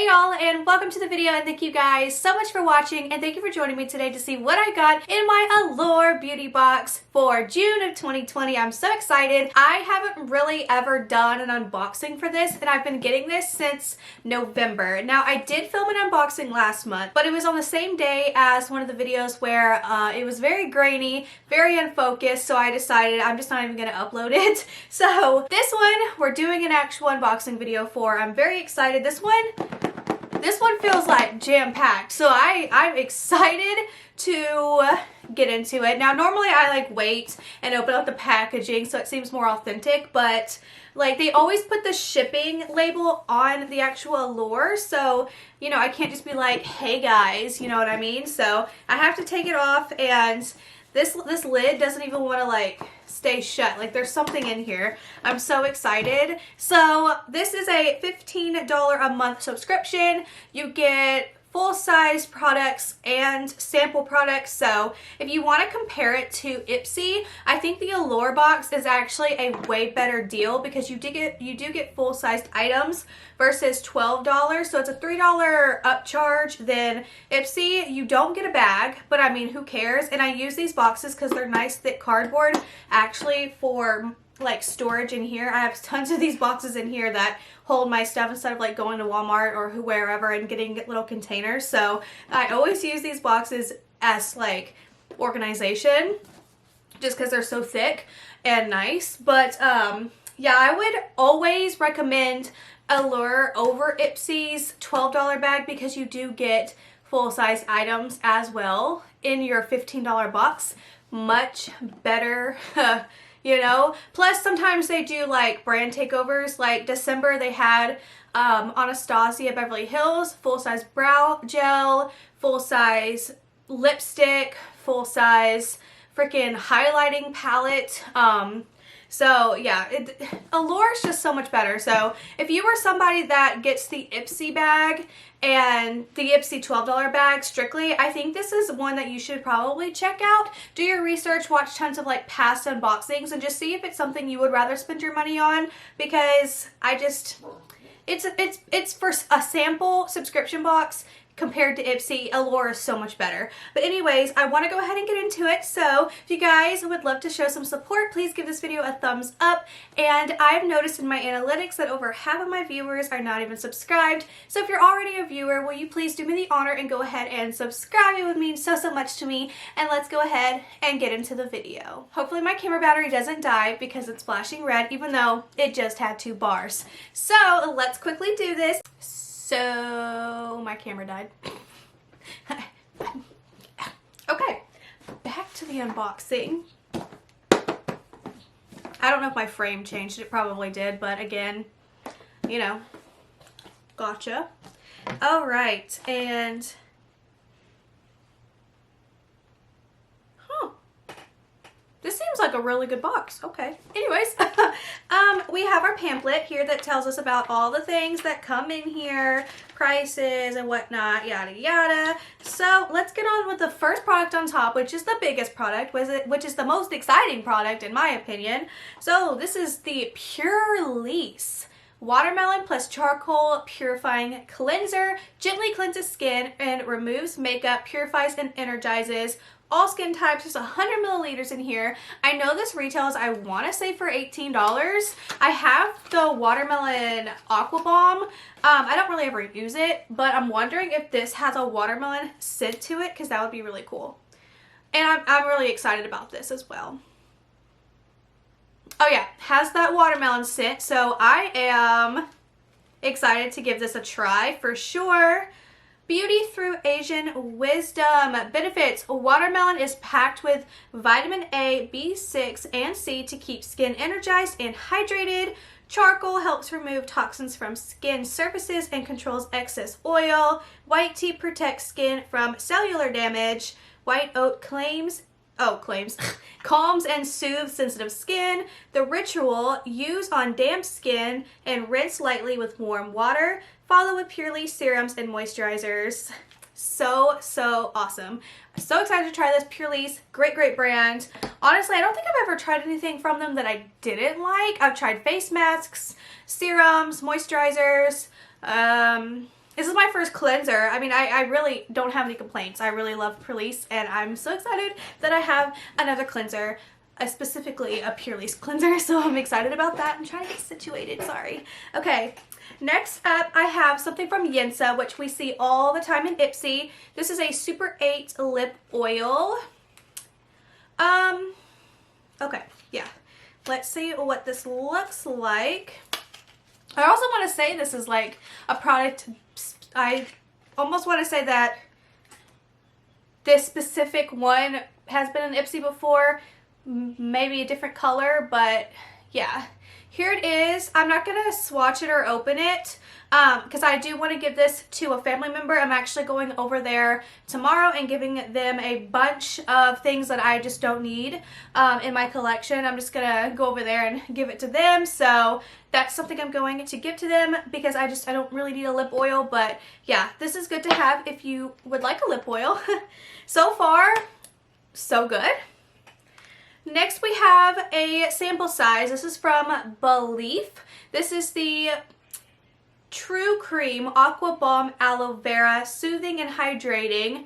y'all, and welcome to the video, and thank you guys so much for watching, and thank you for joining me today to see what I got in my Allure Beauty Box for June of 2020. I'm so excited. I haven't really ever done an unboxing for this, and I've been getting this since November. Now, I did film an unboxing last month, but it was on the same day as one of the videos where it was very grainy, very unfocused, so I decided I'm just not even going to upload it. So this one, we're doing an actual unboxing video for. I'm very excited. This one feels like jam-packed, so I'm excited to get into it. Now, normally I like wait and open up the packaging so it seems more authentic, but like they always put the shipping label on the actual Allure, so you know, I can't just be like, hey guys, you know what I mean? So I have to take it off, and this lid doesn't even want to like stay shut. Like there's something in here. I'm so excited. So this is a $15 a month subscription. You get full-size products and sample products. So if you want to compare it to Ipsy, I think the Allure box is actually a way better deal because you do get full-sized items versus $12. So it's a $3 upcharge. Then Ipsy, you don't get a bag, but I mean, who cares? And I use these boxes because they're nice thick cardboard actually for like storage in here. I have tons of these boxes in here that hold my stuff instead of like going to Walmart or wherever and getting little containers. So I always use these boxes as like organization just because they're so thick and nice. But yeah, I would always recommend Allure over Ipsy's $12 bag because you do get full-size items as well in your $15 box. Much better. You know, plus sometimes they do like brand takeovers. Like December they had Anastasia Beverly Hills full-size brow gel, full-size lipstick, full-size freaking highlighting palette. So yeah, Allure is just so much better. So if you were somebody that gets the Ipsy bag and the Ipsy $12 bag strictly, I think this is one that you should probably check out. Do your research, watch tons of like past unboxings, and just see if it's something you would rather spend your money on, because it's for a sample subscription box. Compared to Ipsy, Allure is so much better. But anyways, I want to go ahead and get into it. So if you guys would love to show some support, please give this video a thumbs up. And I've noticed in my analytics that over half of my viewers are not even subscribed. So if you're already a viewer, will you please do me the honor and go ahead and subscribe? It would mean so much to me. And let's go ahead and get into the video. Hopefully my camera battery doesn't die because it's flashing red, even though it just had 2 bars. So let's quickly do this. So my camera died. Okay, back to the unboxing. I don't know if my frame changed. It probably did, but again, you know, gotcha. All right, and this seems like a really good box. Okay. Anyways, we have our pamphlet here that tells us about all the things that come in here, prices and whatnot, yada yada. So let's get on with the first product on top, which is the biggest product, which is the most exciting product in my opinion. So this is the Purlisse Watermelon plus Charcoal Purifying Cleanser. Gently cleanses skin and removes makeup, purifies and energizes all skin types. There's 100 milliliters in here. I know this retails, I want to say, for $18. I have the Watermelon Aqua Bomb. I don't really ever use it, but I'm wondering if this has a watermelon scent to it, because that would be really cool. And I'm really excited about this as well. Oh yeah, has that watermelon scent, so I am excited to give this a try for sure. Beauty through Asian wisdom. Benefits. Watermelon is packed with vitamin A, B6, and C to keep skin energized and hydrated. Charcoal helps remove toxins from skin surfaces and controls excess oil. White tea protects skin from cellular damage. White oat calms and soothes sensitive skin. The Ritual, use on damp skin and rinse lightly with warm water. Follow with Purlisse serums and moisturizers. So awesome. I'm so excited to try this. Purlisse, great brand. Honestly, I don't think I've ever tried anything from them that I didn't like. I've tried face masks, serums, moisturizers. This is my my first cleanser. I mean, I really don't have any complaints. I really love Purlisse, and I'm so excited that I have another cleanser, specifically a Purlisse cleanser, so I'm excited about that. I'm trying to get situated, sorry. Okay, next up I have something from Yensa, which we see all the time in Ipsy. This is a Super 8 lip oil. Okay, yeah. Let's see what this looks like. I also want to say this is like a product, I almost want to say that this specific one has been in Ipsy before, maybe a different color, but yeah. Here it is. I'm not going to swatch it or open it because I do want to give this to a family member. I'm actually going over there tomorrow and giving them a bunch of things that I just don't need in my collection. I'm just going to go over there and give it to them. So that's something I'm going to give to them because I don't really need a lip oil. But yeah, this is good to have if you would like a lip oil. So far, so good. Next we have a sample size. This is from Belief. This is the True Cream Aqua Balm Aloe Vera Soothing and Hydrating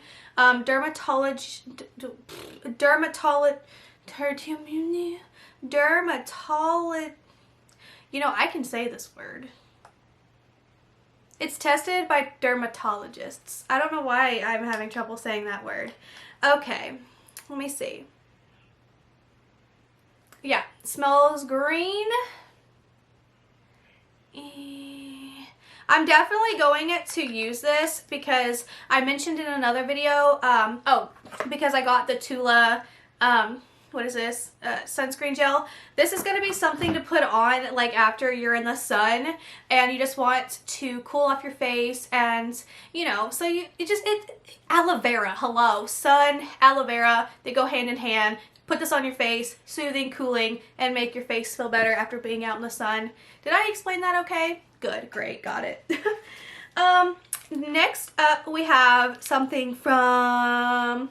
you know, I can say this word. It's tested by dermatologists. I don't know why I'm having trouble saying that word. Okay, let me see. Yeah, smells green. I'm definitely going to use this because I mentioned in another video, because I got the Tula, what is this, sunscreen gel. This is going to be something to put on like after you're in the sun and you just want to cool off your face, and you know, so aloe vera, hello, sun, aloe vera, they go hand in hand. Put this on your face, soothing, cooling, and make your face feel better after being out in the sun. Did I explain that okay? Good, great, got it. Next up we have something from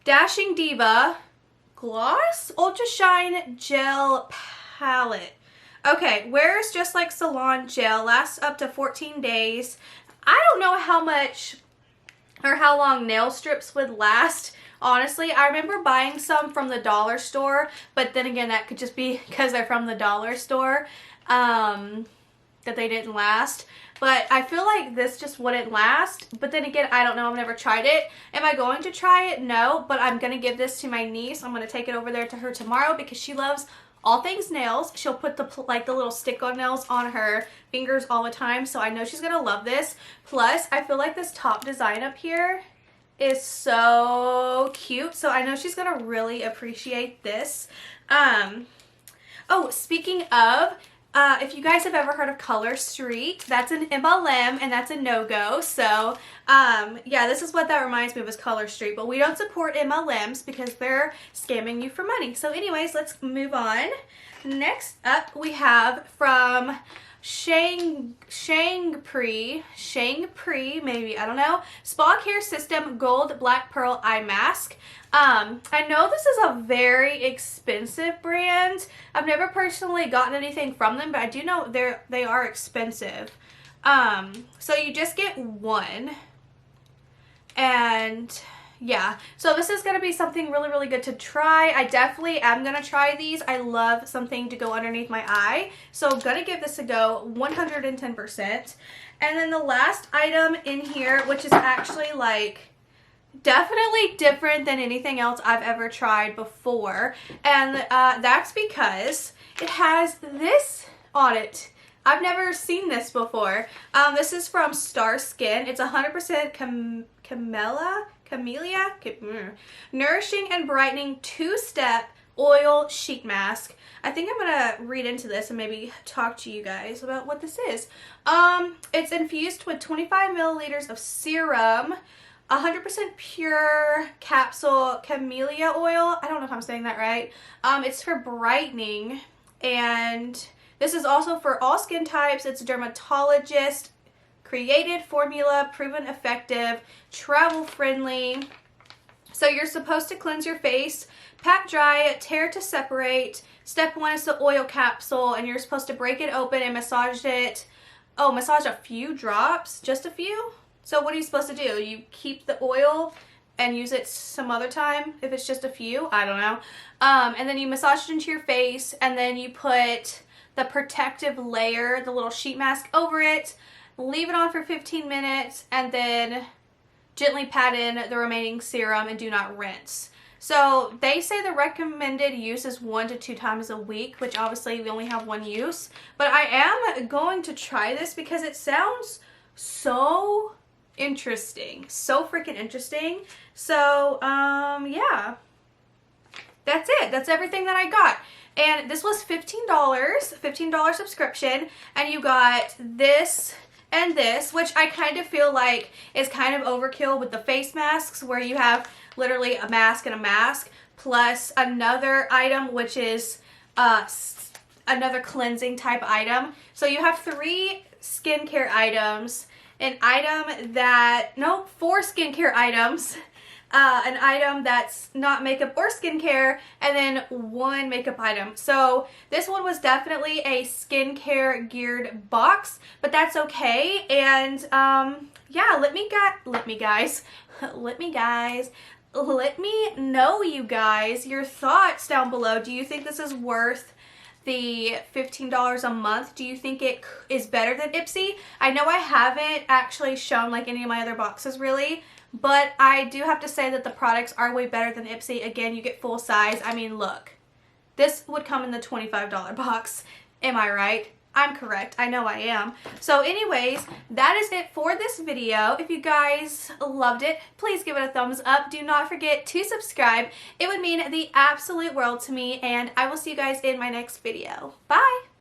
Dashing Diva Gloss Ultra Shine Gel Palette. Okay, wears just like salon gel, lasts up to 14 days. I don't know how much or how long nail strips would last. Honestly, I remember buying some from the dollar store, but then again, that could just be because they're from the dollar store, that they didn't last. But I feel like this just wouldn't last. But then again, I don't know. I've never tried it. Am I going to try it? No, but I'm going to give this to my niece. I'm going to take it over there to her tomorrow because she loves all things nails. She'll put the little stick-on nails on her fingers all the time, so I know she's going to love this. Plus, I feel like this top design up here is so cute, so I know she's gonna really appreciate this. Oh, speaking of, if you guys have ever heard of Color Street, that's an MLM and that's a no-go. So yeah, this is what that reminds me of, is Color Street, but we don't support MLMs because they're scamming you for money. So anyways, let's move on. Next up we have from Shangpri, maybe, I don't know, Spa Care System Gold Black Pearl Eye Mask. I know this is a very expensive brand. I've never personally gotten anything from them, but I do know they are expensive. So you just get one, and yeah, so this is going to be something really, really good to try. I definitely am going to try these. I love something to go underneath my eye. So I'm going to give this a go 110%. And then the last item in here, which is actually like definitely different than anything else I've ever tried before. And that's because it has this on it. I've never seen this before. This is from Star Skin. It's 100% Camellia Nourishing and Brightening 2-Step Oil Sheet Mask. I think I'm gonna read into this and maybe talk to you guys about what this is. It's infused with 25 milliliters of serum, 100% pure capsule camellia oil. I don't know if I'm saying that right. It's for brightening, and this is also for all skin types. It's dermatologist created formula, proven effective, travel friendly. So you're supposed to cleanse your face, pat dry, tear to separate. Step 1 is the oil capsule, and you're supposed to break it open and massage it oh, massage a few drops, just a few. So what are you supposed to do? You keep the oil and use it some other time if it's just a few? I don't know. And then you massage it into your face, and then you put the protective layer, the little sheet mask over it, leave it on for 15 minutes, and then gently pat in the remaining serum and do not rinse. So they say the recommended use is 1 to 2 times a week, which obviously we only have one use. But I am going to try this because it sounds so interesting. So freaking interesting. So, yeah. That's it. That's everything that I got. And this was $15 subscription. And you got this and this, which I kind of feel like is kind of overkill with the face masks, where you have literally a mask and a mask, plus another item, which is another cleansing type item. So you have 3 skincare items, an item that, no, 4 skincare items, an item that's not makeup or skincare, and then 1 makeup item. So this one was definitely a skincare geared box, but that's okay. And yeah, let me know, you guys, your thoughts down below. Do you think this is worth the $15 a month? Do you think it is better than Ipsy? I know I haven't actually shown like any of my other boxes really, but I do have to say that the products are way better than Ipsy. Again, you get full size. I mean, look, this would come in the $25 box. Am I right? I'm correct. I know I am. So anyways, that is it for this video. If you guys loved it, please give it a thumbs up. Do not forget to subscribe. It would mean the absolute world to me, and I will see you guys in my next video. Bye!